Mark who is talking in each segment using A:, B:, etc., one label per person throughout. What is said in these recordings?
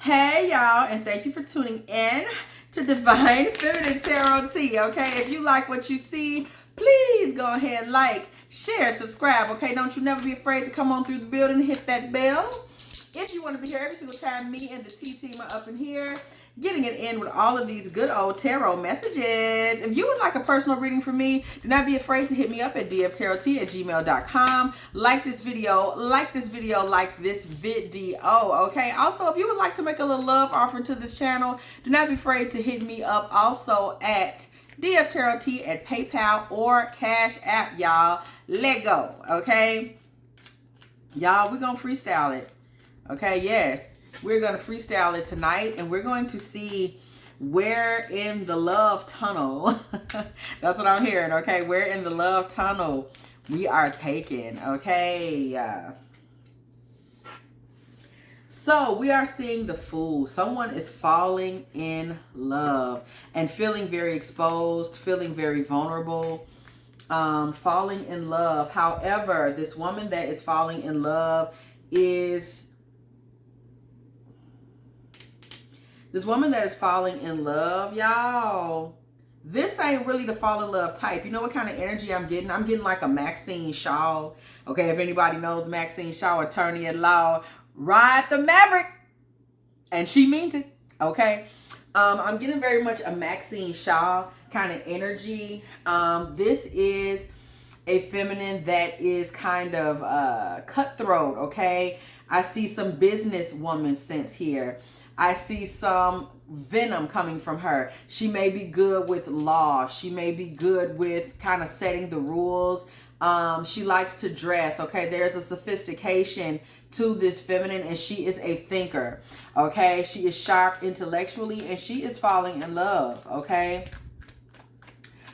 A: Hey y'all, and thank you for tuning in to Divine Feminine Tarottea. Okay, if you like what you see, please go ahead and like, share, subscribe. Okay, don't you never be afraid to come on through the building and hit that bell. If you want to be here every single time me and the T team are up in here, getting it in with all of these good old tarot messages. If you would like a personal reading from me, do not be afraid to hit me up at dftarottea@gmail.com. Like this video, like this video, like this video, okay? Also, if you would like to make a little love offering to this channel, do not be afraid to hit me up also at dftarottea at PayPal or Cash App, y'all. Let go, okay? Y'all, we're going to freestyle it. Okay, yes, we're going to freestyle it tonight, and we're going to see where in the love tunnel, that's what I'm hearing, okay, where in the love tunnel we are taken, okay? So we are seeing the Fool. Someone is falling in love and feeling very exposed, feeling very vulnerable, falling in love. However, this woman that is falling in love is... This woman that is falling in love, y'all, this ain't really the fall in love type. You know what kind of energy I'm getting? I'm getting like a Maxine Shaw. Okay, if anybody knows Maxine Shaw, attorney at law, ride the Maverick. And she means it, okay? I'm getting very much a Maxine Shaw kind of energy. This is a feminine that is kind of cutthroat, okay? I see some businesswoman sense here. I see some venom coming from her. She may be good with law. She may be good with kind of setting the rules. She likes to dress, okay? There's a sophistication to this feminine, and she is a thinker, okay? She is sharp intellectually, and she is falling in love, okay?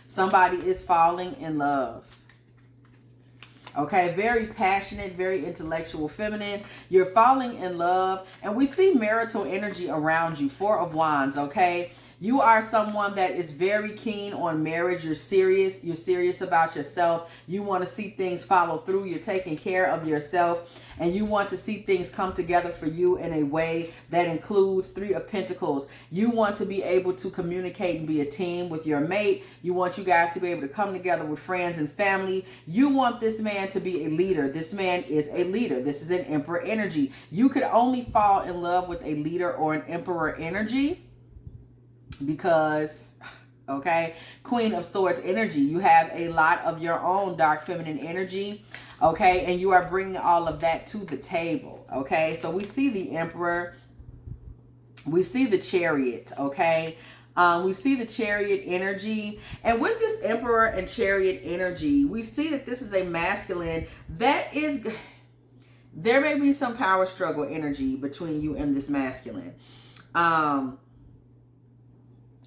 A: Somebody is falling in love. Okay, very passionate, very intellectual feminine. You're falling in love, and we see marital energy around you. 4 of Wands, okay? You are someone that is very keen on marriage. You're serious. You're serious about yourself. You want to see things follow through. You're taking care of yourself, and you want to see things come together for you in a way that includes 3 of Pentacles. You want to be able to communicate and be a team with your mate. You want you guys to be able to come together with friends and family. You want this man to be a leader. This man is a leader. This is an Emperor energy. You could only fall in love with a leader or an Emperor energy because, okay, Queen of Swords energy. You have a lot of your own dark feminine energy, okay, and you are bringing all of that to the table, okay? So we see the Emperor, we see the Chariot, okay? We see the Chariot energy, and with this Emperor and Chariot energy, we see that this is a masculine that is, there may be some power struggle energy between you and this masculine.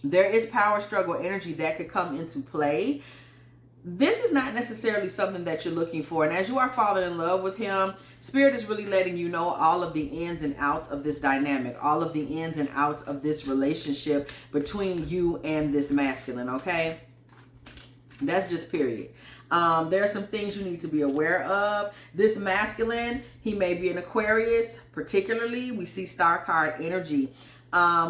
A: There is power struggle energy that could come into play. This is not necessarily something that you're looking for. And as you are falling in love with him, Spirit is really letting you know all of the ins and outs of this dynamic, all of the ins and outs of this relationship between you and this masculine, okay? That's just period. There are some things you need to be aware of. This masculine, he may be an Aquarius, particularly. We see star card energy.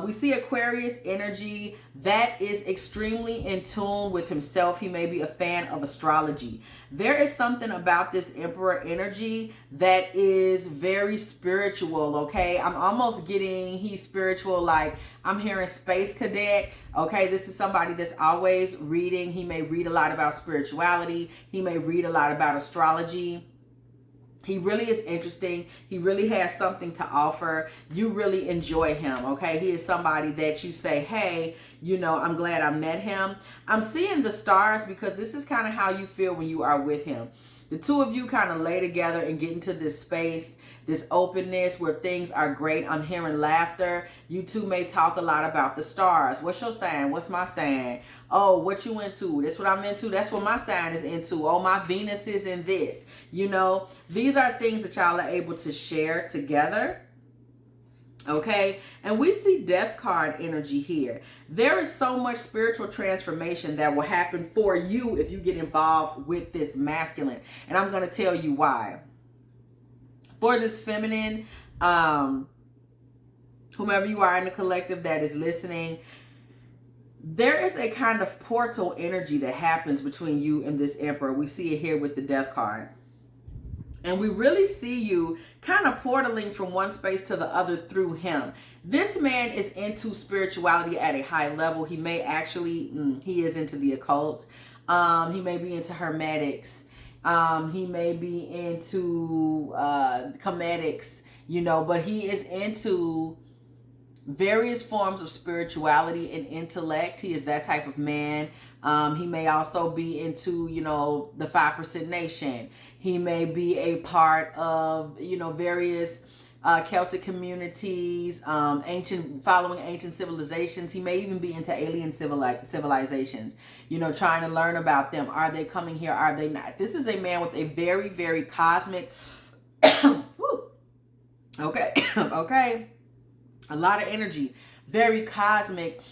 A: We see Aquarius energy that is extremely in tune with himself. He may be a fan of astrology. There is something about this Emperor energy that is very spiritual, okay? I'm almost getting he's spiritual, like I'm hearing space cadet, okay? This is somebody that's always reading. He may read a lot about spirituality. He may read a lot about astrology. He really is interesting. He really has something to offer. You really enjoy him, okay? He is somebody that you say, hey, you know, I'm glad I met him. I'm seeing the stars because this is kind of how you feel when you are with him. The 2 of you kind of lay together and get into this space, this openness where things are great. I'm hearing laughter. You 2 may talk a lot about the stars. What's your sign? What's my sign? Oh, what you into? That's what I'm into. That's what my sign is into. Oh, my Venus is in this. You know, these are things that y'all are able to share together. Okay, and we see death card energy here. There is so much spiritual transformation that will happen for you if you get involved with this masculine. And I'm going to tell you why. For this feminine, whomever you are in the collective that is listening, there is a kind of portal energy that happens between you and this Emperor. We see it here with the Death card. And we really see you kind of portaling from one space to the other through him. This man is into spirituality at a high level. He may actually, he is into the occult. He may be into hermetics. He may be into comedics, you know, but he is into various forms of spirituality and intellect. He is that type of man. He may also be into, you know, the 5% Nation. He may be a part of, you know, various Celtic communities, following ancient civilizations. He may even be into alien civilizations, you know, trying to learn about them. Are they coming here? Are they not? This is a man with a very, very cosmic, okay, okay, a lot of energy, very cosmic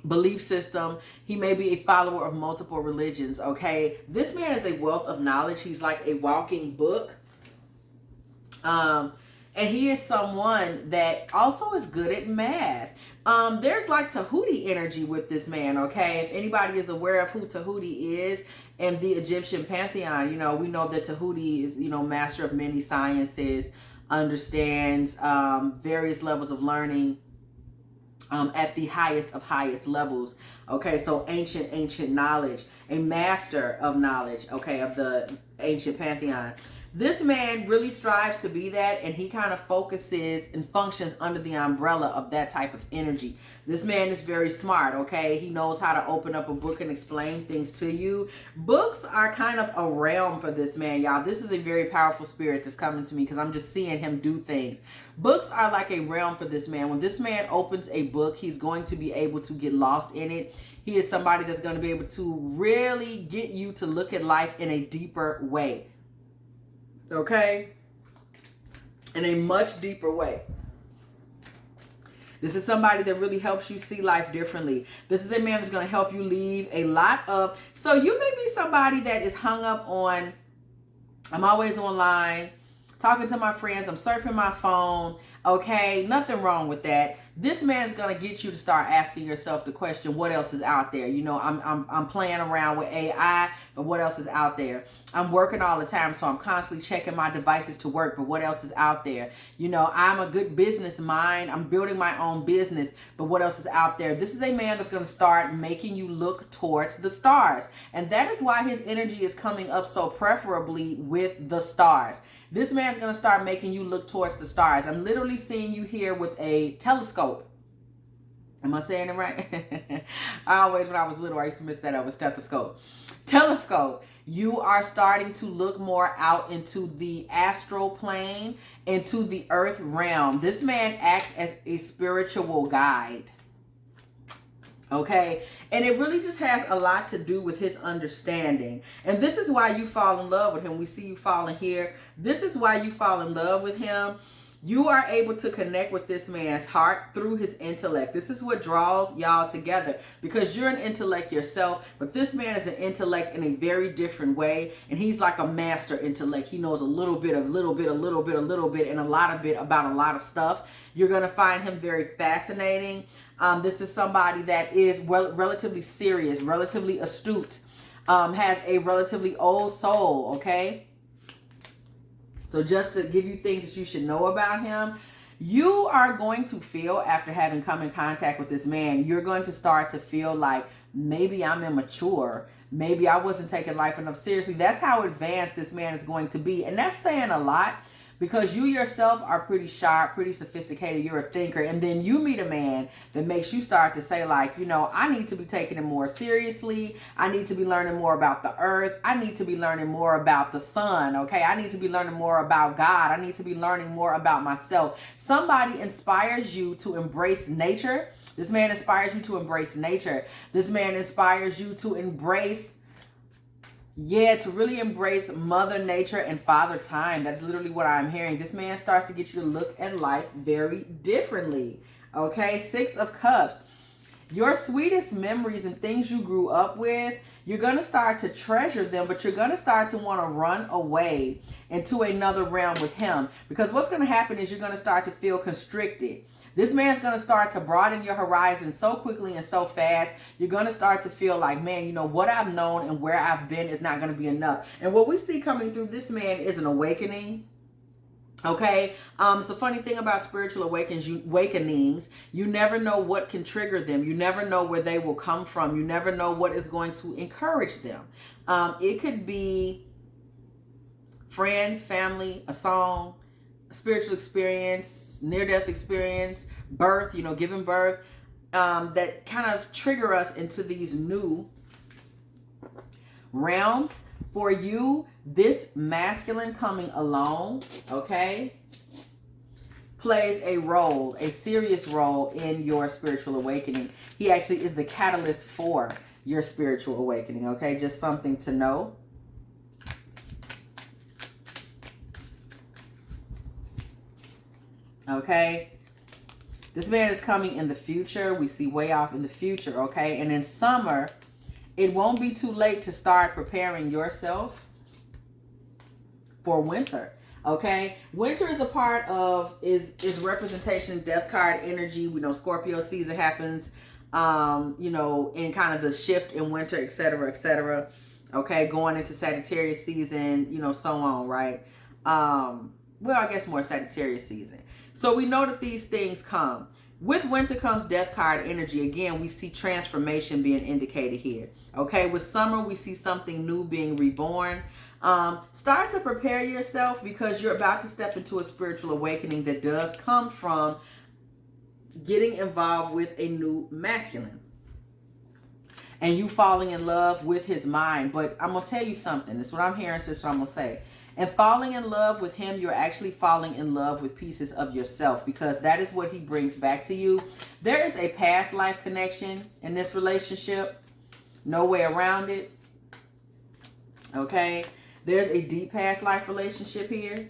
A: belief system. He may be a follower of multiple religions, okay? This man is a wealth of knowledge. He's like a walking book. And he is someone that also is good at math. There's like Tahuti energy with this man, okay? If anybody is aware of who Tahuti is and the Egyptian pantheon, you know, we know that Tahuti is, you know, master of many sciences, understands various levels of learning at the highest of highest levels. Okay, so ancient knowledge, a master of knowledge, okay, of the ancient pantheon. This man really strives to be that, and he kind of focuses and functions under the umbrella of that type of energy. This man is very smart, okay? He knows how to open up a book and explain things to you. Books are kind of a realm for this man, y'all. This is a very powerful spirit that's coming to me because I'm just seeing him do things. Books are like a realm for this man. When this man opens a book, he's going to be able to get lost in it. He is somebody that's going to be able to really get you to look at life in a deeper way. Okay? In a much deeper way. This is somebody that really helps you see life differently. This is a man that's going to help you leave a lot of... So you may be somebody that is hung up on, I'm always online, talking to my friends, I'm surfing my phone. Okay, nothing wrong with that. This man is going to get you to start asking yourself the question, what else is out there? You know, I'm playing around with AI, but what else is out there? I'm working all the time, so I'm constantly checking my devices to work, but what else is out there? You know, I'm a good business mind. I'm building my own business, but what else is out there? This is a man that's going to start making you look towards the stars. And that is why his energy is coming up so preferably with the stars. This man's going to start making you look towards the stars. I'm literally seeing you here with a telescope. Am I saying it right? I always, when I was little, I used to miss that of a stethoscope. Telescope. You are starting to look more out into the astral plane, into the earth realm. This man acts as a spiritual guide. Okay? And it really just has a lot to do with his understanding. And this is why you fall in love with him. We see you falling here. This is why you fall in love with him. You are able to connect with this man's heart through his intellect. This is what draws y'all together, because you're an intellect yourself, but this man is an intellect in a very different way. And he's like a master intellect. He knows a little bit, and a lot of bit about a lot of stuff. You're going to find him very fascinating. This is somebody that is relatively serious, relatively astute, has a relatively old soul, okay? So just to give you things that you should know about him, you are going to feel, after having come in contact with this man, you're going to start to feel like, maybe I'm immature. Maybe I wasn't taking life enough seriously. That's how advanced this man is going to be. And that's saying a lot, because you yourself are pretty sharp, pretty sophisticated. You're a thinker. And then you meet a man that makes you start to say, like, you know, I need to be taking it more seriously. I need to be learning more about the earth. I need to be learning more about the sun. Okay. I need to be learning more about God. I need to be learning more about myself. Somebody inspires you to embrace nature. This man inspires you to embrace nature. This man inspires you to embrace, to really embrace Mother Nature and Father Time. That's literally what I'm hearing. This man starts to get you to look at life very differently. Okay, 6 of Cups. Your sweetest memories and things you grew up with, You're going to start to treasure them, but you're going to start to want to run away into another realm with him. Because what's going to happen is you're going to start to feel constricted. This man's going to start to broaden your horizon so quickly and so fast. You're going to start to feel like, man, you know, what I've known and where I've been is not going to be enough. And what we see coming through this man is an awakening. Okay, it's a funny thing about spiritual awakenings. You never know what can trigger them. You never know where they will come from. You never know what is going to encourage them. It could be friend, family, a song, a spiritual experience, near-death experience, birth, you know, giving birth, that kind of trigger us into these new realms. For you, this masculine coming along, okay, plays a role, a serious role in your spiritual awakening. He actually is the catalyst for your spiritual awakening, okay? Just something to know. Okay? This man is coming in the future. We see way off in the future, okay? And in summer, it won't be too late to start preparing yourself for winter, okay? Winter is a part of, is representation, death card energy. We know Scorpio season happens, you know, in kind of the shift in winter, etc., okay? Going into Sagittarius season, you know, so on, right? Well, I guess more Sagittarius season. So we know that these things come. With winter comes death card energy. Again, we see transformation being indicated here. Okay, with summer, we see something new being reborn. Start to prepare yourself because you're about to step into a spiritual awakening that does come from getting involved with a new masculine. And you falling in love with his mind. But I'm going to tell you something. This is what I'm hearing, sister, I'm going to say. And falling in love with him, you're actually falling in love with pieces of yourself because that is what he brings back to you. There is a past life connection in this relationship. No way around it. Okay. There's a deep past life relationship here.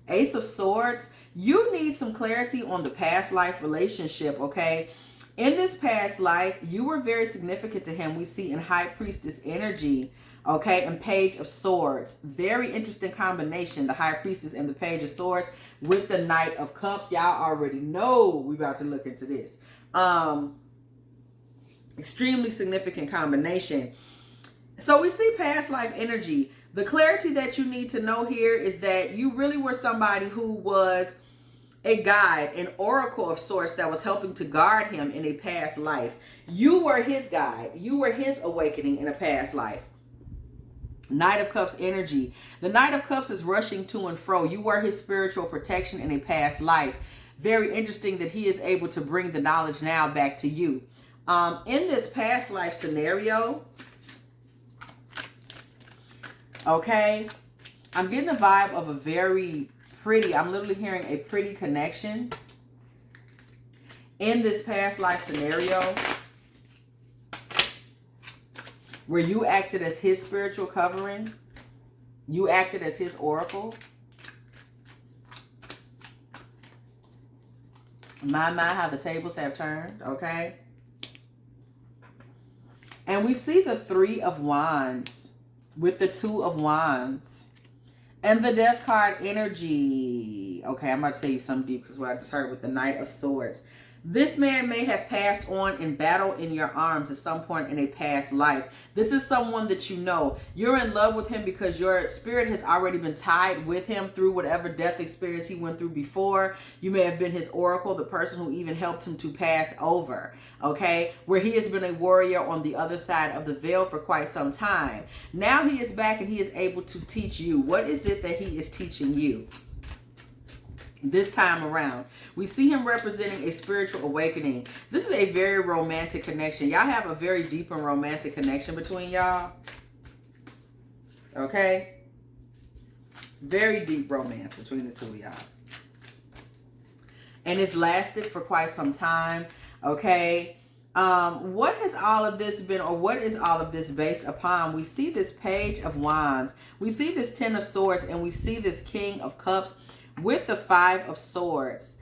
A: Ace of Swords. You need some clarity on the past life relationship, okay? In this past life, you were very significant to him. We see in High Priestess energy, okay, and Page of Swords. Very interesting combination, the High Priestess and the Page of Swords with the Knight of Cups. Y'all already know we're about to look into this. Extremely significant combination. So we see past life energy. The clarity that you need to know here is that you really were somebody who was a guide, an oracle of sorts that was helping to guard him in a past life. You were his guide. You were his awakening in a past life. Knight of Cups energy. The Knight of Cups is rushing to and fro. You were his spiritual protection in a past life. Very interesting that he is able to bring the knowledge now back to you. In this past life scenario, okay, I'm getting a vibe of a very pretty, I'm literally hearing a pretty connection in this past life scenario where you acted as his spiritual covering. You acted as his oracle. My, how the tables have turned, okay? And we see the Three of Wands with the Two of Wands. And the Death card energy. Okay, I'm about to tell you something deep because what I just heard with the Knight of Swords. This man may have passed on in battle in your arms at some point in a past life. This is someone that you know. You're in love with him because your spirit has already been tied with him through whatever death experience he went through before. You may have been his oracle, the person who even helped him to pass over. Okay, where he has been a warrior on the other side of the veil for quite some time. Now he is back and he is able to teach you. What is it that he is teaching you this time around? We see him representing a spiritual awakening. This is a very romantic connection. Y'all have a very deep and romantic connection between y'all. Okay? Very deep romance between the two of y'all. And it's lasted for quite some time. Okay? What has all of this been, or what is all of this based upon? We see this Page of Wands. We see this Ten of Swords, and we see this King of Cups with the Five of Swords.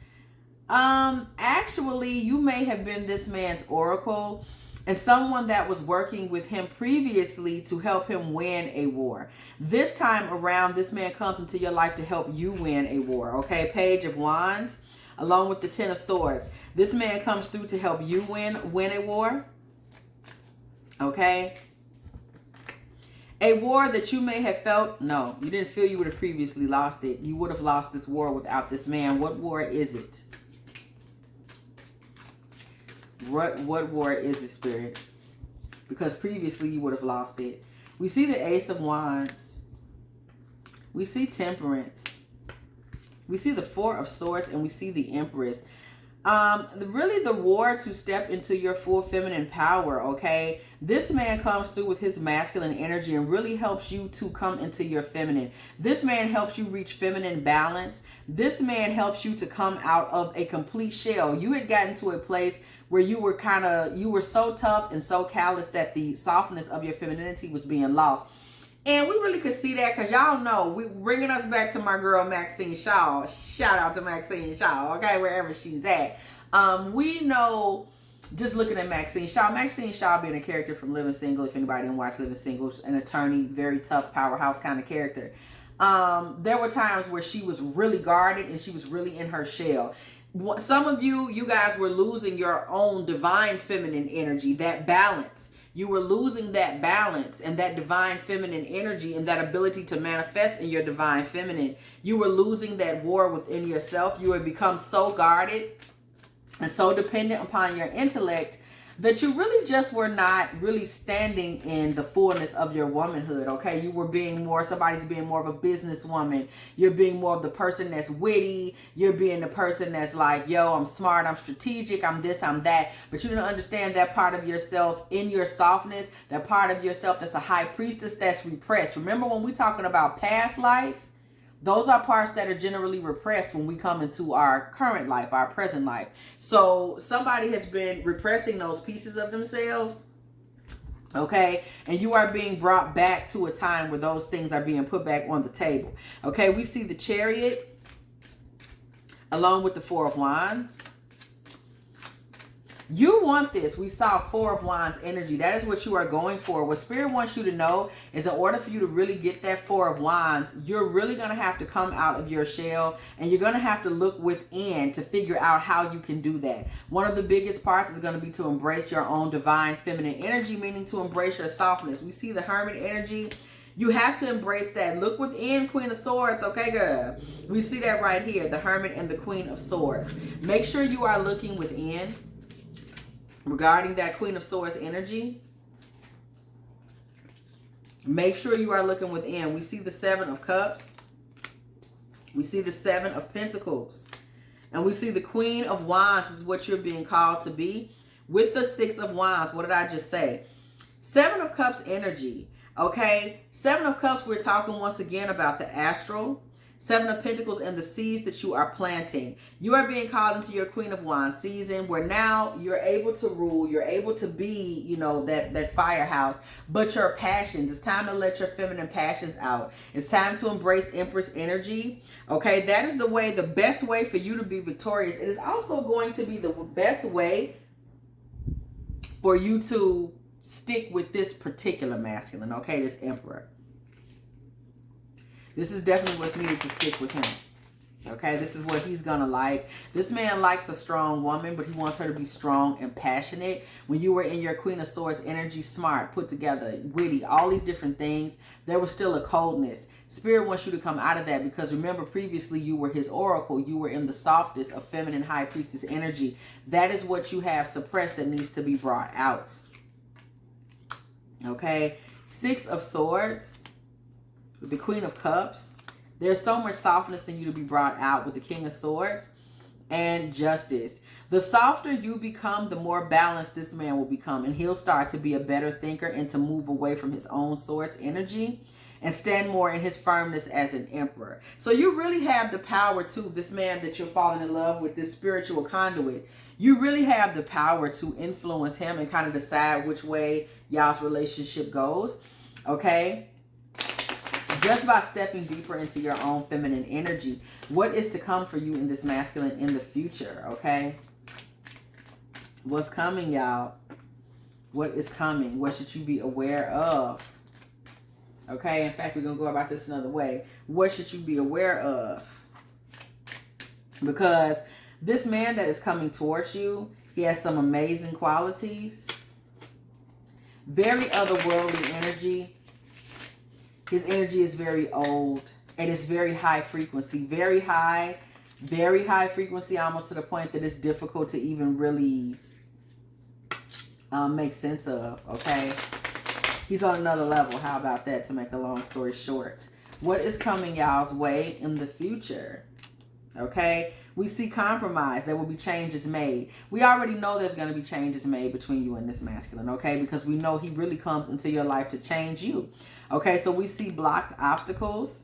A: Actually, you may have been this man's oracle. and someone that was working with him previously to help him win a war. This time around, this man comes into your life to help you win a war, okay? Page of Wands, along with the Ten of Swords. This man comes through to help you win a war, okay? A war that you may have felt, no, you didn't feel you would have previously lost it. You would have lost this war without this man. What war is it? What war is it, Spirit? Because previously you would have lost it. We see the Ace of Wands. We see Temperance. We see the Four of Swords, and we see the Empress. Really the war to step into your full feminine power, okay? This man comes through with his masculine energy and really helps you to come into your feminine. This man helps you reach feminine balance. This man helps you to come out of a complete shell. You had gotten to a place where you were so tough and so callous that the softness of your femininity was being lost. And we really could see that because y'all know, we bringing us back to my girl Maxine Shaw. Shout out to Maxine Shaw, okay, wherever she's at. We know, just looking at Maxine Shaw being a character from Living Single. If anybody didn't watch Living Single, an attorney, very tough, powerhouse kind of character. There were times where she was really guarded and she was really in her shell. Some of you guys were losing your own divine feminine energy, that balance. You were losing that balance and that divine feminine energy and that ability to manifest in your divine feminine. You were losing that war within yourself. You had become so guarded and so dependent upon your intellect that you really just were not really standing in the fullness of your womanhood, okay? You were being more, somebody's being more of a businesswoman. You're being more of the person that's witty. You're being the person that's like, yo, I'm smart, I'm strategic, I'm this, I'm that. But you don't understand that part of yourself in your softness, that part of yourself that's a high priestess that's repressed. Remember when we're talking about past life? Those are parts that are generally repressed when we come into our current life, our present life. So somebody has been repressing those pieces of themselves, okay? And you are being brought back to a time where those things are being put back on the table, okay? We see the Chariot along with the Four of Wands. You want this. We saw Four of Wands energy. That is what you are going for. What Spirit wants you to know is in order for you to really get that Four of Wands, you're really going to have to come out of your shell and you're going to have to look within to figure out how you can do that. One of the biggest parts is going to be to embrace your own divine feminine energy, meaning to embrace your softness. We see the Hermit energy. You have to embrace that. Look within, Queen of Swords. Okay, girl. We see that right here, the Hermit and the Queen of Swords. Make sure you are looking within. Regarding that Queen of Swords energy, make sure you are looking within. We see the Seven of Cups. We see the Seven of Pentacles. And we see the Queen of Wands is what you're being called to be. With the Six of Wands, what did I just say? Seven of Cups energy, okay? Seven of Cups, we're talking once again about the astral. Seven of Pentacles and the seeds that you are planting. You are being called into your Queen of Wands season where now you're able to rule. You're able to be, you know, that firehouse. But your passions, it's time to let your feminine passions out. It's time to embrace Empress energy. Okay, that is the best way for you to be victorious. It is also going to be the best way for you to stick with this particular masculine, okay, this Emperor. This is definitely what's needed to stick with him. Okay, this is what he's gonna like. This man likes a strong woman, but he wants her to be strong and passionate. When you were in your Queen of Swords energy, smart, put together, witty, all these different things, there was still a coldness. Spirit wants you to come out of that because remember previously you were his oracle. You were in the softest of feminine high priestess energy. That is what you have suppressed that needs to be brought out. Okay, Six of Swords. With the Queen of Cups, there's so much softness in you to be brought out with the King of Swords and Justice. The softer you become, the more balanced this man will become, and he'll start to be a better thinker and to move away from his own source energy and stand more in his firmness as an emperor. So you really have the power to this man that you're falling in love with, this spiritual conduit. You really have the power to influence him and kind of decide which way y'all's relationship goes, okay? Just by stepping deeper into your own feminine energy. What is to come for you in this masculine in the future, okay? What's coming, y'all? What is coming? What should you be aware of? Okay, in fact, we're going to go about this another way. What should you be aware of? Because this man that is coming towards you, he has some amazing qualities. Very otherworldly energy. His energy is very old. And it's very high frequency. Very high frequency, almost to the point that it's difficult to even really make sense of, okay? He's on another level. How about that, to make a long story short? What is coming y'all's way in the future? Okay? We see compromise. There will be changes made. We already know there's going to be changes made between you and this masculine, okay? Because we know he really comes into your life to change you. Okay? So we see blocked obstacles.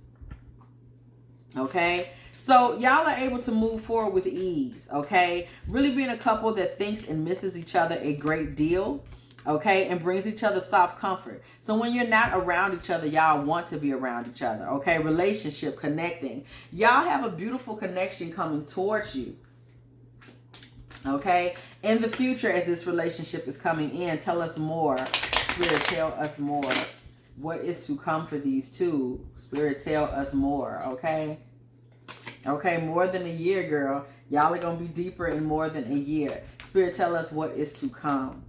A: Okay? So y'all are able to move forward with ease, okay? Really being a couple that thinks and misses each other a great deal, okay? And brings each other soft comfort. So when you're not around each other, y'all want to be around each other, okay? Relationship, connecting. Y'all have a beautiful connection coming towards you, okay? In the future, as this relationship is coming in, tell us more. Spirit, tell us more. What is to come for these two? Spirit, tell us more, okay? Okay, more than a year, girl. Y'all are going to be deeper in more than a year. Spirit, tell us what is to come.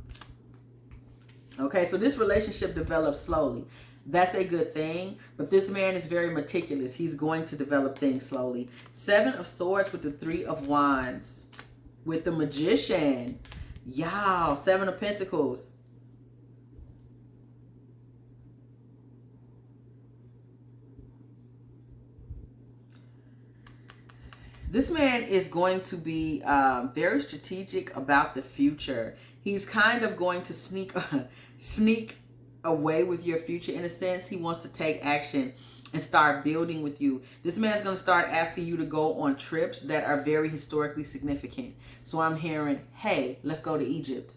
A: Okay, so this relationship develops slowly. That's a good thing. But this man is very meticulous. He's going to develop things slowly. 7 of Swords with the 3 of Wands. With the Magician. Y'all, 7 of Pentacles. This man is going to be very strategic about the future. He's kind of going to sneak away with your future in a sense. He wants to take action and start building with you. This man is going to start asking you to go on trips that are very historically significant. So I'm hearing, hey, let's go to Egypt.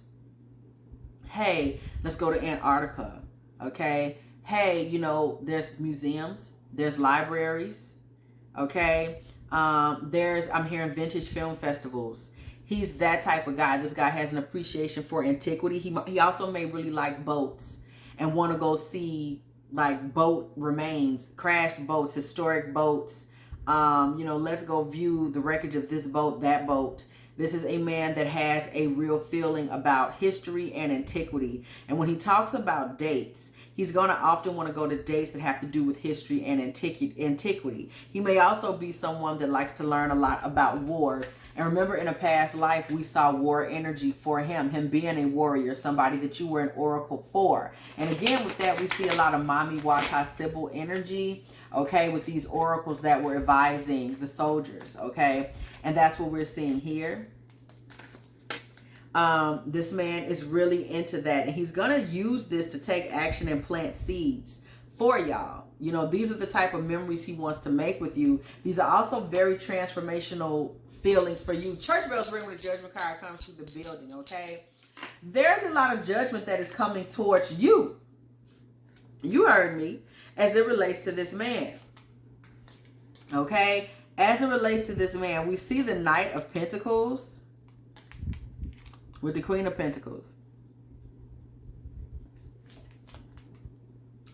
A: Hey, let's go to Antarctica. Okay. Hey, you know, there's museums, there's libraries. Okay. I'm hearing vintage film festivals. He's that type of guy. This guy has an appreciation for antiquity. He also may really like boats and want to go see like boat remains, crashed boats, historic boats. You know, let's go view the wreckage of this boat, that boat. This is a man that has a real feeling about history and antiquity. And when he talks about dates, he's going to often want to go to dates that have to do with history and antiquity. He may also be someone that likes to learn a lot about wars. And remember, in a past life, we saw war energy for him being a warrior, somebody that you were an oracle for. And again, with that, we see a lot of Mami Wata Sybil energy, okay, with these oracles that were advising the soldiers, okay? And that's what we're seeing here. This man is really into that, and he's gonna use this to take action and plant seeds for y'all. You know, these are the type of memories he wants to make with you. These are also very transformational feelings for you. Church bells ring when the judgment card comes through the building, okay? There's a lot of judgment that is coming towards you. You heard me. As it relates to this man, okay? As it relates to this man, we see the Knight of Pentacles with the Queen of Pentacles.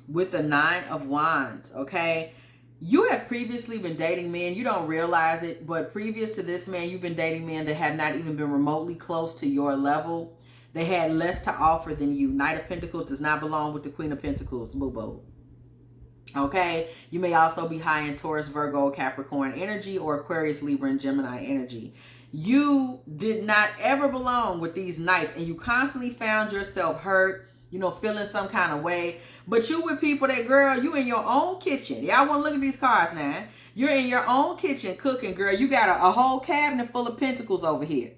A: With the 9 of Wands, okay? You have previously been dating men. You don't realize it, but previous to this man, you've been dating men that have not even been remotely close to your level. They had less to offer than you. Knight of Pentacles does not belong with the Queen of Pentacles. Boo-boo. Okay? You may also be high in Taurus, Virgo, Capricorn energy, or Aquarius, Libra, and Gemini energy. You did not ever belong with these knights, and you constantly found yourself hurt, you know, feeling some kind of way. But you with people that, girl, you in your own kitchen. Y'all want to look at these cards now. You're in your own kitchen cooking, girl. You got a whole cabinet full of pentacles over here.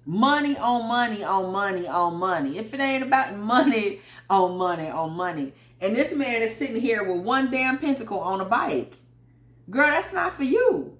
A: Money on money on money on money. If it ain't about money on money on money. And this man is sitting here with one damn pentacle on a bike. Girl, that's not for you.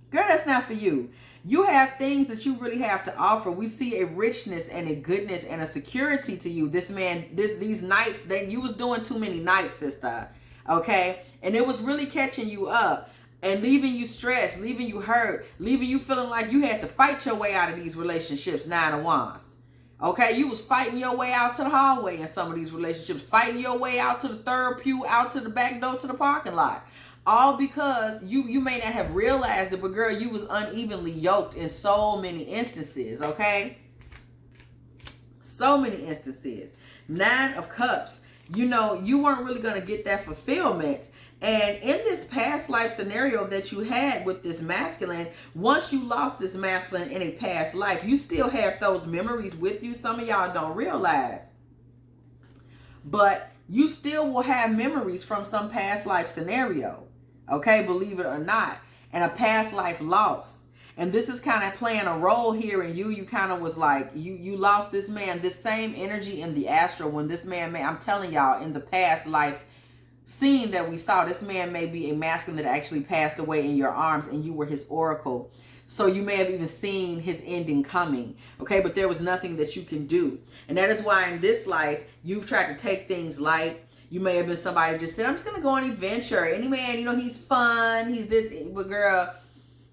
A: Girl, that's not for you. You have things that you really have to offer. We see a richness and a goodness and a security to you. This man, these nights, you was doing too many nights, sister. Okay? And it was really catching you up and leaving you stressed, leaving you hurt, leaving you feeling like you had to fight your way out of these relationships, 9 of Wands. Okay, you was fighting your way out to the hallway in some of these relationships, fighting your way out to the third pew, out to the back door to the parking lot. All because you may not have realized it, but girl, you was unevenly yoked in so many instances, okay? So many instances. 9 of Cups. You know, you weren't really going to get that fulfillment. And in this past life scenario that you had with this masculine, once you lost this masculine in a past life, you still have those memories with you. Some of y'all don't realize. But you still will have memories from some past life scenario. Okay, believe it or not. And a past life loss. And this is kind of playing a role here in you. You kind of was like, you lost this man, this same energy in the astral when this man, I'm telling y'all, in the past life scene that we saw, this man may be a masculine that actually passed away in your arms and you were his oracle. So you may have even seen his ending coming. Okay, but there was nothing that you can do. And that is why in this life, you've tried to take things light. You may have been somebody just said, I'm just going to go on an adventure. Any man, you know, he's fun. He's this. But girl,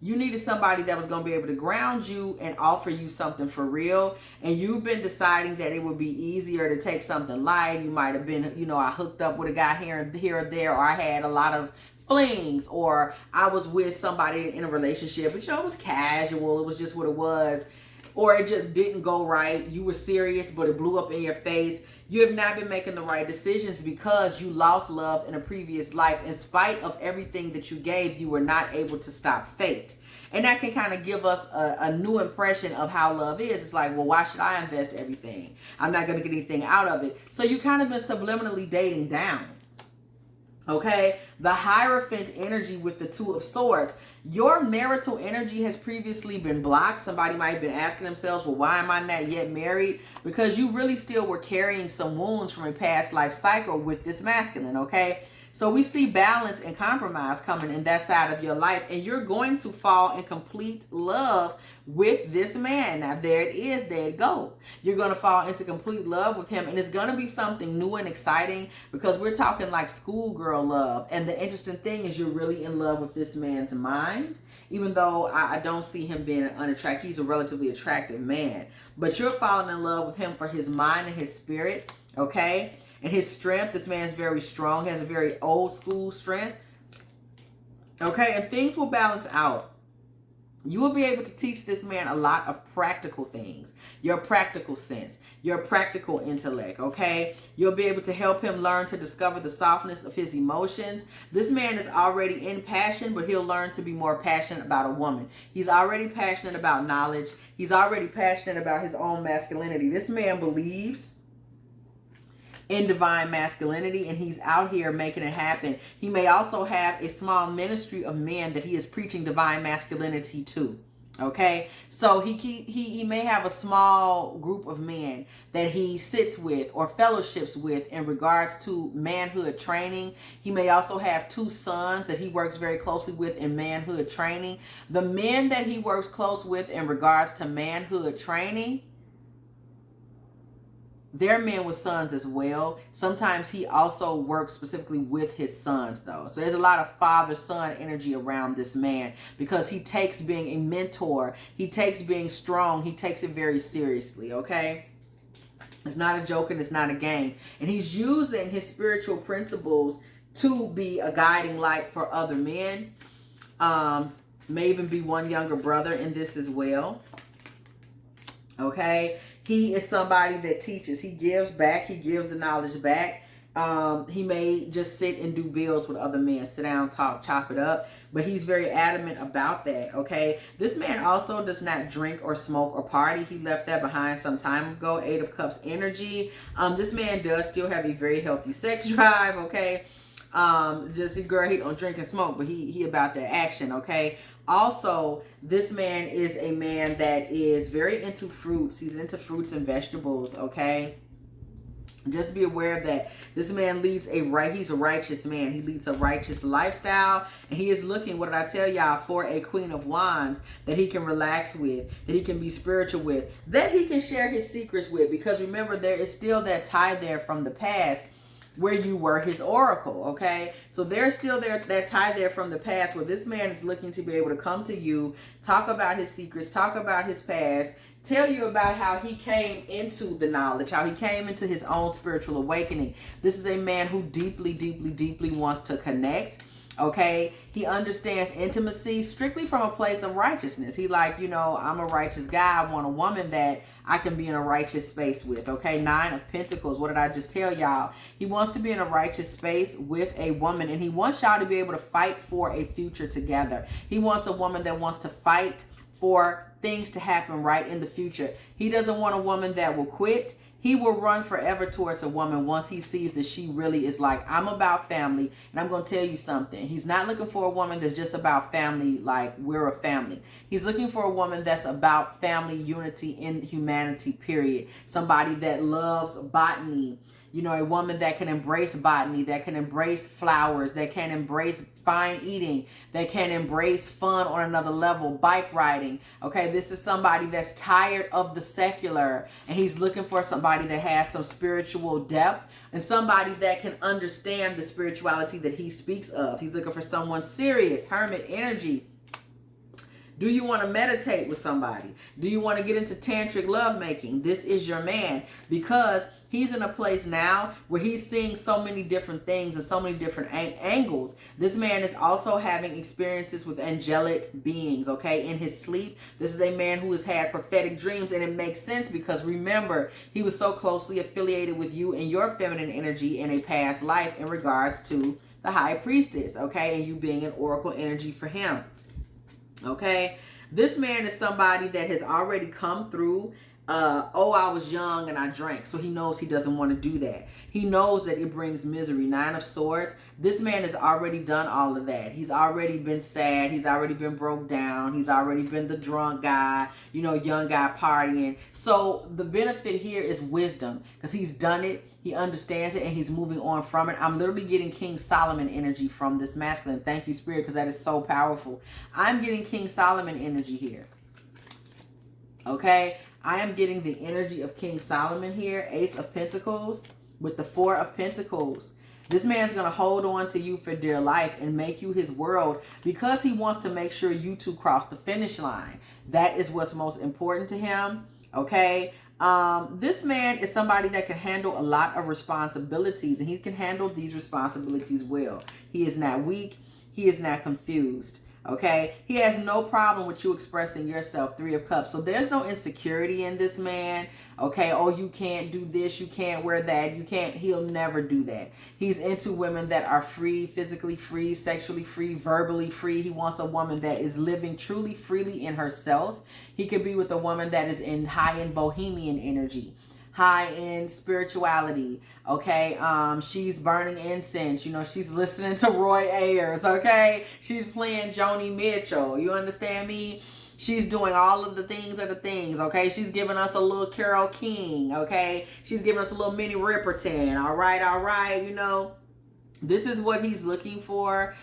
A: you needed somebody that was going to be able to ground you and offer you something for real. And you've been deciding that it would be easier to take something light. You might have been, you know, I hooked up with a guy here or there, or I had a lot of flings, or I was with somebody in a relationship, but you know, it was casual. It was just what it was. Or it just didn't go right. You were serious, but it blew up in your face. You have not been making the right decisions because you lost love in a previous life. In spite of everything that you gave, you were not able to stop fate. And that can kind of give us a new impression of how love is. It's like, well, why should I invest everything? I'm not going to get anything out of it. So you kind of been subliminally dating down. Okay? The Hierophant energy with the 2 of Swords. Your marital energy has previously been blocked. Somebody might have been asking themselves, well, why am I not yet married? Because you really still were carrying some wounds from a past life cycle with this masculine, okay? So we see balance and compromise coming in that side of your life, and you're going to fall in complete love with this man. Now, there it is. There it go. You're going to fall into complete love with him, and it's going to be something new and exciting because we're talking like schoolgirl love. And the interesting thing is you're really in love with this man's mind, even though I don't see him being unattractive. He's a relatively attractive man, but you're falling in love with him for his mind and his spirit, okay? And his strength. This man's very strong, has a very old school strength. Okay, and things will balance out. You will be able to teach this man a lot of practical things. Your practical sense, your practical intellect, okay? You'll be able to help him learn to discover the softness of his emotions. This man is already in passion, but he'll learn to be more passionate about a woman. He's already passionate about knowledge. He's already passionate about his own masculinity. This man believes in divine masculinity, and he's out here making it happen. He may also have a small ministry of men that he is preaching divine masculinity to. Okay, so he may have a small group of men that he sits with or fellowships with in regards to manhood training. He may also have 2 sons that he works very closely with in manhood training. The men that he works close with in regards to manhood training, they're men with sons as well. Sometimes he also works specifically with his sons, though. So there's a lot of father-son energy around this man because he takes being a mentor. He takes being strong. He takes it very seriously, okay? It's not a joke and it's not a game. And he's using his spiritual principles to be a guiding light for other men. May even be one younger brother in this as well. Okay? He is somebody that teaches. He gives back. He gives the knowledge back. He may just sit and do bills with other men. Sit down, talk, chop it up. But he's very adamant about that, okay? This man also does not drink or smoke or party. He left that behind some time ago. 8 of Cups energy. This man does still have a very healthy sex drive, okay? Just, girl, he don't drink and smoke, but he about that action, okay? Also, this man is a man that is very into fruits. He's into fruits and vegetables, okay? Just be aware of that. This man leads he's a righteous man. He leads a righteous lifestyle. And he is looking, what did I tell y'all, for a Queen of Wands that he can relax with, that he can be spiritual with, that he can share his secrets with. Because remember, there is still that tie there from the past where you were his oracle, okay? So there's still that tie there from the past where this man is looking to be able to come to you, talk about his secrets, talk about his past, tell you about how he came into the knowledge, how he came into his own spiritual awakening. This is a man who deeply, deeply, deeply wants to connect. Okay, he understands intimacy strictly from a place of righteousness. He like, I'm a righteous guy. I want a woman that I can be in a righteous space with. Okay, 9 of Pentacles. What did I just tell y'all? He wants to be in a righteous space with a woman, and he wants y'all to be able to fight for a future together. He wants a woman that wants to fight for things to happen right in the future. He doesn't want a woman that will quit. He will run forever towards a woman once he sees that she really is like, I'm about family, and I'm going to tell you something. He's not looking for a woman that's just about family, like we're a family. He's looking for a woman that's about family unity in humanity, period. Somebody that loves botany, a woman that can embrace botany, that can embrace flowers, that can embrace fine eating, that can embrace fun on another level, bike riding. Okay, this is somebody that's tired of the secular, and he's looking for somebody that has some spiritual depth and somebody that can understand the spirituality that he speaks of. He's looking for someone serious, hermit energy. Do you want to meditate with somebody? Do you want to get into tantric lovemaking? This is your man, because he's in a place now where he's seeing so many different things and so many different angles. This man is also having experiences with angelic beings, okay, in his sleep. This is a man who has had prophetic dreams, and it makes sense because remember, he was so closely affiliated with you and your feminine energy in a past life in regards to the high priestess, okay, and you being an oracle energy for him. Okay, this man is somebody that has already come through I was young and I drank. So he knows he doesn't want to do that. He knows that it brings misery. 9 of Swords. This man has already done all of that. He's already been sad. He's already been broke down. He's already been the drunk guy, young guy partying. So the benefit here is wisdom, because he's done it. He understands it and he's moving on from it. I'm literally getting King Solomon energy from this masculine. Thank you, Spirit, because that is so powerful. I'm getting King Solomon energy here. Okay, I am getting the energy of King Solomon here. Ace of Pentacles with the 4 of Pentacles. This man's going to hold on to you for dear life and make you his world because he wants to make sure you two cross the finish line. That is what's most important to him. Okay. This man is somebody that can handle a lot of responsibilities, and he can handle these responsibilities well. He is not weak. He is not confused. Okay, he has no problem with you expressing yourself. 3 of Cups. So there's no insecurity in this man. Okay, oh, you can't do this, you can't wear that, you can't. He'll never do that. He's into women that are free, physically free, sexually free, verbally free. He wants a woman that is living truly freely in herself. He could be with a woman that is in high-end bohemian energy, high-end spirituality. Okay, she's burning incense, she's listening to Roy Ayers. Okay, she's playing Joni Mitchell, you understand me? She's doing all of the things okay? She's giving us a little Carole King, okay? She's giving us a little Minnie Riperton, all right, This is what he's looking for.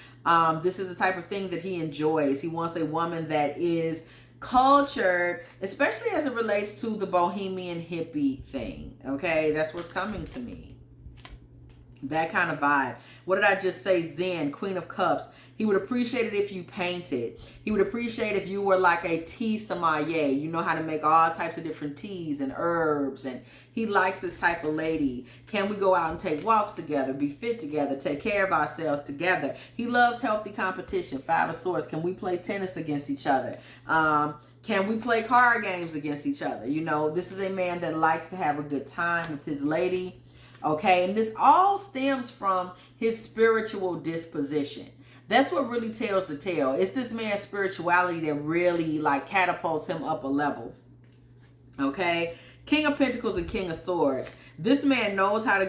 A: This is the type of thing that he enjoys. He wants a woman that is cultured, especially as it relates to the bohemian hippie thing, okay? That's what's coming to me. That kind of vibe. What did I just say? Zen, Queen of Cups. He would appreciate it if you painted. He would appreciate if you were like a tea sommelier. You know how to make all types of different teas and herbs. And he likes this type of lady. Can we go out and take walks together, be fit together, take care of ourselves together? He loves healthy competition. 5 of Swords. Can we play tennis against each other? Can we play card games against each other? This is a man that likes to have a good time with his lady. Okay, and this all stems from his spiritual disposition. That's what really tells the tale. It's this man's spirituality that really catapults him up a level. Okay? King of Pentacles and King of Swords. This man knows how to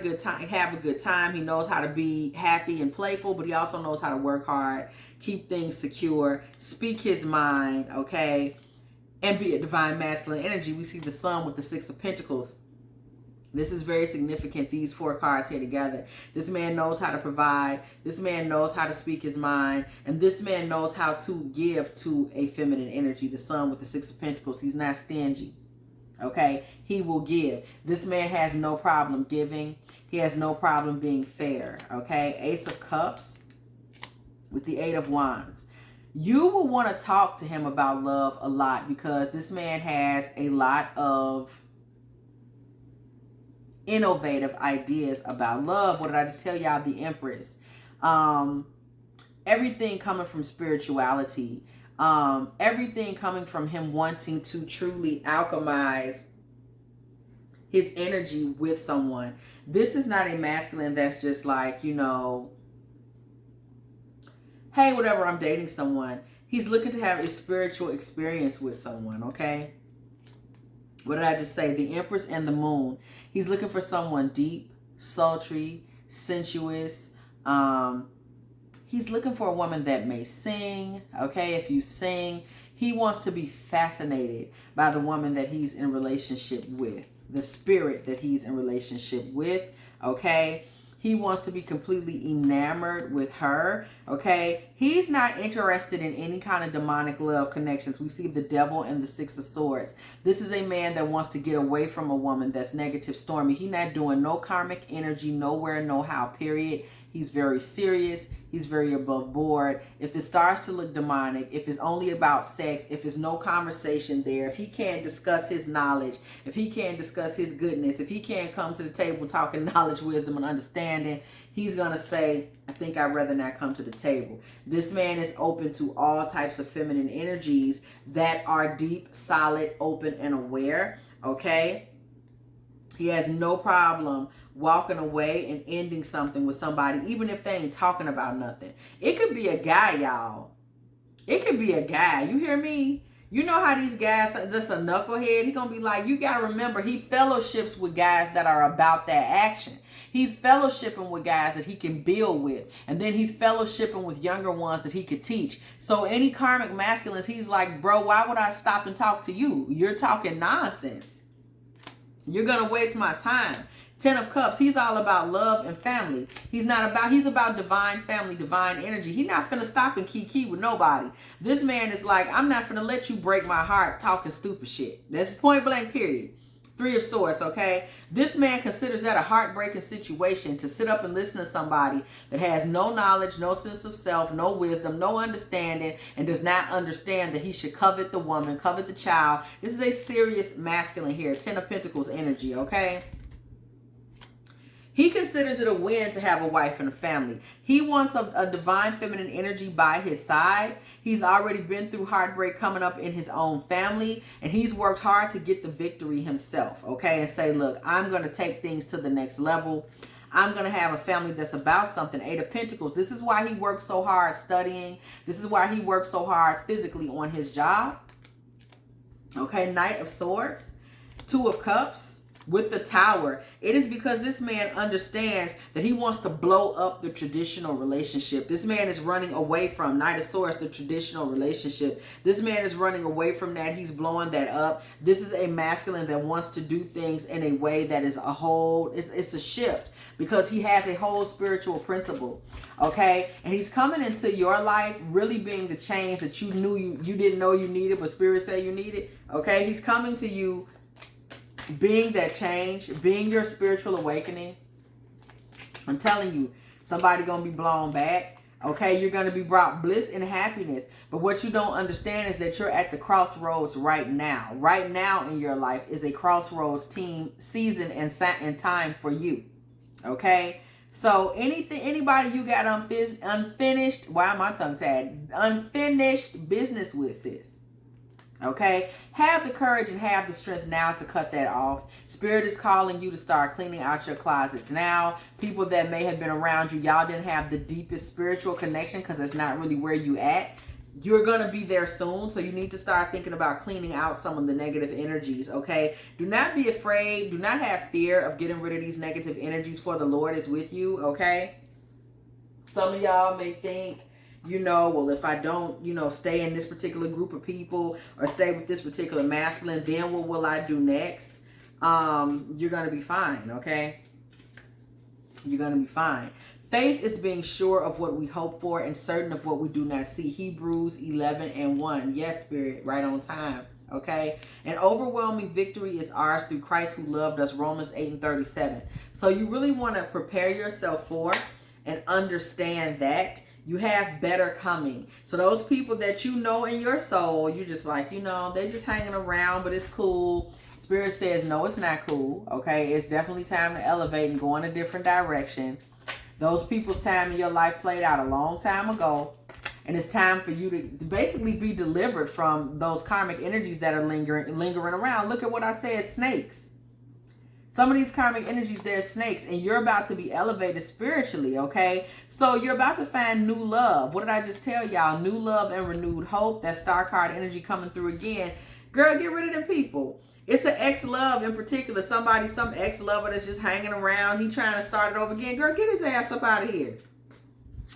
A: have a good time. He knows how to be happy and playful, but he also knows how to work hard, keep things secure, speak his mind, okay? And be a divine masculine energy. We see the Sun with the 6 of Pentacles. This is very significant, these 4 cards here together. This man knows how to provide. This man knows how to speak his mind. And this man knows how to give to a feminine energy. The Sun with the 6 of Pentacles. He's not stingy. Okay, he will give. This man has no problem giving. He has no problem being fair. Okay, Ace of Cups with the Eight of Wands. You will want to talk to him about love a lot because this man has a lot of innovative ideas about love. What did I just tell y'all? The Empress. Everything coming from spirituality. Everything coming from him wanting to truly alchemize his energy with someone. This is not a masculine that's just like, you know, hey, whatever, I'm dating someone. He's looking to have a spiritual experience with someone, okay? What did I just say? The Empress and the Moon. He's looking for someone deep, sultry, sensuous. He's looking for a woman that may sing, okay? If you sing, he wants to be fascinated by the woman that he's in relationship with, the spirit that he's in relationship with, okay? He wants to be completely enamored with her, okay? He's not interested in any kind of demonic love connections. We see the Devil and the Six of Swords. This is a man that wants to get away from a woman that's negative, stormy. He's not doing no karmic energy, nowhere, no how, period. He's very serious. He's very above board. If it starts to look demonic, if it's only about sex, if there's no conversation there, if he can't discuss his knowledge, if he can't discuss his goodness, if he can't come to the table talking knowledge, wisdom, and understanding, he's going to say, I think I'd rather not come to the table. This man is open to all types of feminine energies that are deep, solid, open, and aware, okay? He has no problem walking away and ending something with somebody, even if they ain't talking about nothing. It could be a guy, y'all. It could be a guy. You hear me? You know how these guys are just a knucklehead. He gonna be like, you gotta remember, he fellowships with guys that are about that action. He's fellowshipping with guys that he can build with. And then he's fellowshipping with younger ones that he could teach. So any karmic masculines, he's like, bro, why would I stop and talk to you? You're talking nonsense. You're gonna waste my time. Ten of Cups, he's all about love and family. He's about divine family, divine energy. He's not finna stop and kiki with nobody. This man is like, I'm not finna let you break my heart talking stupid shit. That's point blank, period. Three of Swords, okay? This man considers that a heartbreaking situation to sit up and listen to somebody that has no knowledge, no sense of self, no wisdom, no understanding, and does not understand that he should covet the woman, covet the child. This is a serious masculine here. Ten of Pentacles energy, okay? He considers it a win to have a wife and a family. He wants a divine feminine energy by his side. He's already been through heartbreak coming up in his own family, and he's worked hard to get the victory himself, okay? And say, look, I'm going to take things to the next level. I'm going to have a family that's about something. Eight of Pentacles. This is why he works so hard studying. This is why he works so hard physically on his job. Okay, Knight of Swords. Two of Cups. With the Tower, it is because this man understands that he wants to blow up the traditional relationship. This man is running away from Knight of Swords, the traditional relationship. This man is running away from that. He's blowing that up. This is a masculine that wants to do things in a way that is a whole, it's a shift because he has a whole spiritual principle, okay? And he's coming into your life really being the change that you knew you didn't know you needed, but Spirit said you needed, okay? He's coming to you being that change, being your spiritual awakening. I'm telling you, somebody gonna be blown back, okay? You're gonna be brought bliss and happiness. But what you don't understand is that you're at the crossroads right now. Right now in your life is a crossroads season and time for you, okay? So anybody you got unfinished, why am I tongue tied? Unfinished business with, sis. Okay, have the courage and have the strength now to cut that off. Spirit is calling you to start cleaning out your closets now. People that may have been around you, y'all didn't have the deepest spiritual connection because that's not really where you at. You're going to be there soon, so you need to start thinking about cleaning out some of the negative energies, okay? Do not be afraid. Do not have fear of getting rid of these negative energies, for the Lord is with you, okay? Some of y'all may think, you know, well, if I don't, you know, stay in this particular group of people or stay with this particular masculine, then what will I do next? You're going to be fine, okay? You're going to be fine. Faith is being sure of what we hope for and certain of what we do not see. Hebrews 11:1. Yes, Spirit, right on time. Okay, an overwhelming victory is ours through Christ who loved us, Romans 8:37. So you really want to prepare yourself for and understand that you have better coming. So those people that you know in your soul, you're just like, they're just hanging around, but it's cool. Spirit says, no, it's not cool. Okay, it's definitely time to elevate and go in a different direction. Those people's time in your life played out a long time ago. And it's time for you to basically be delivered from those karmic energies that are lingering around. Look at what I said, snakes. Some of these karmic energies, they're snakes, and you're about to be elevated spiritually, okay? So you're about to find new love. What did I just tell y'all? New love and renewed hope. That star card energy coming through again. Girl, get rid of them people. It's an ex-love in particular. Some ex-lover that's just hanging around. He trying to start it over again. Girl, get his ass up out of here.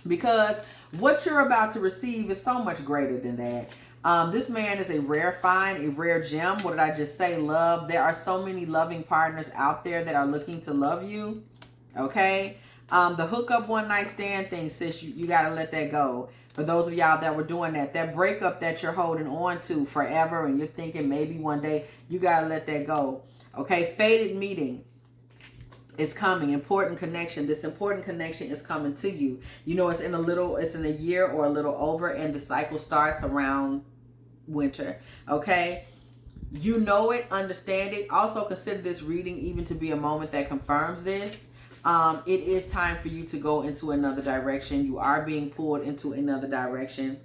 A: Because what you're about to receive is so much greater than that. This man is a rare find, a rare gem. What did I just say? Love. There are so many loving partners out there that are looking to love you. Okay. The hookup one night stand thing, sis, you got to let that go. For those of y'all that were doing that breakup that you're holding on to forever and you're thinking maybe one day, you got to let that go. Okay. Fated meeting is coming. Important connection. This important connection is coming to you. It's in a year or a little over, and the cycle starts around winter. Okay. You know it, understand it. Also consider this reading even to be a moment that confirms this. It is time for you to go into another direction. You are being pulled into another direction.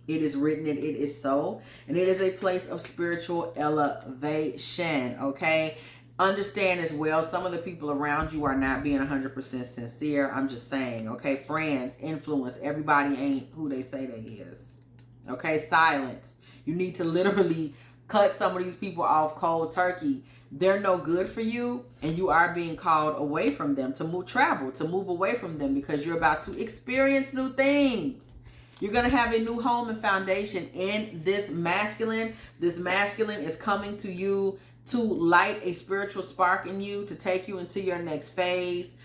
A: It is written, it is so. And it is a place of spiritual elevation. Okay. Understand as well, some of the people around you are not being 100% sincere. I'm just saying, okay? Friends, influence, everybody ain't who they say they is. Okay? Silence. You need to literally cut some of these people off cold turkey. They're no good for you, and you are being called away from them to move away from them, because you're about to experience new things. You're going to have a new home and foundation in this masculine. This masculine is coming to you to light a spiritual spark in you, to take you into your next phase.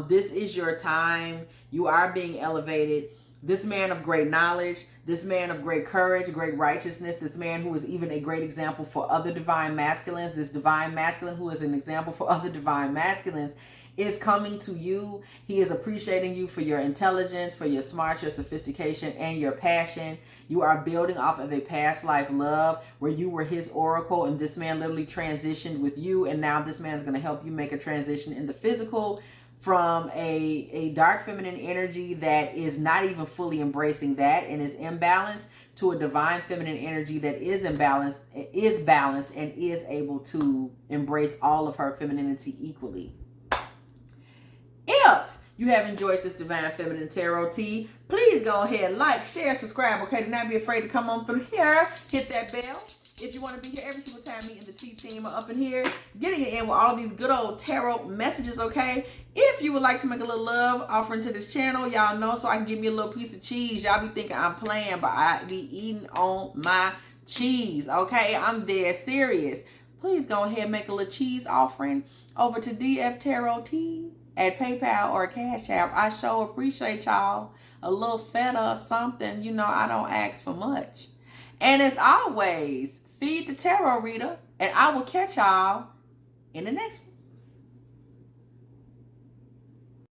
A: This is your time. You are being elevated. This man of great knowledge, this man of great courage, great righteousness, this man who is even a great example for other divine masculines, this divine masculine who is an example for other divine masculines, is coming to you. He is appreciating you for your intelligence, for your smarts, your sophistication, and your passion. You are building off of a past life love where you were his oracle, and this man literally transitioned with you, and now this man is going to help you make a transition in the physical from a dark feminine energy that is not even fully embracing that and is imbalanced, to a divine feminine energy that is balanced and is able to embrace all of her femininity equally. If you have enjoyed this Divine Feminine Tarot Tea, please go ahead, like, share, subscribe, okay? Do not be afraid to come on through here. Hit that bell. If you want to be here every single time me and the Tea team are up in here, getting it in with all these good old tarot messages, okay? If you would like to make a little love offering to this channel, y'all know, so I can give me a little piece of cheese. Y'all be thinking I'm playing, but I be eating on my cheese, okay? I'm dead serious. Please go ahead and make a little cheese offering over to dftarottea at PayPal or Cash App. I sure appreciate y'all. A little feta or something. I don't ask for much. And as always, feed the tarot reader, and I will catch y'all in the next one.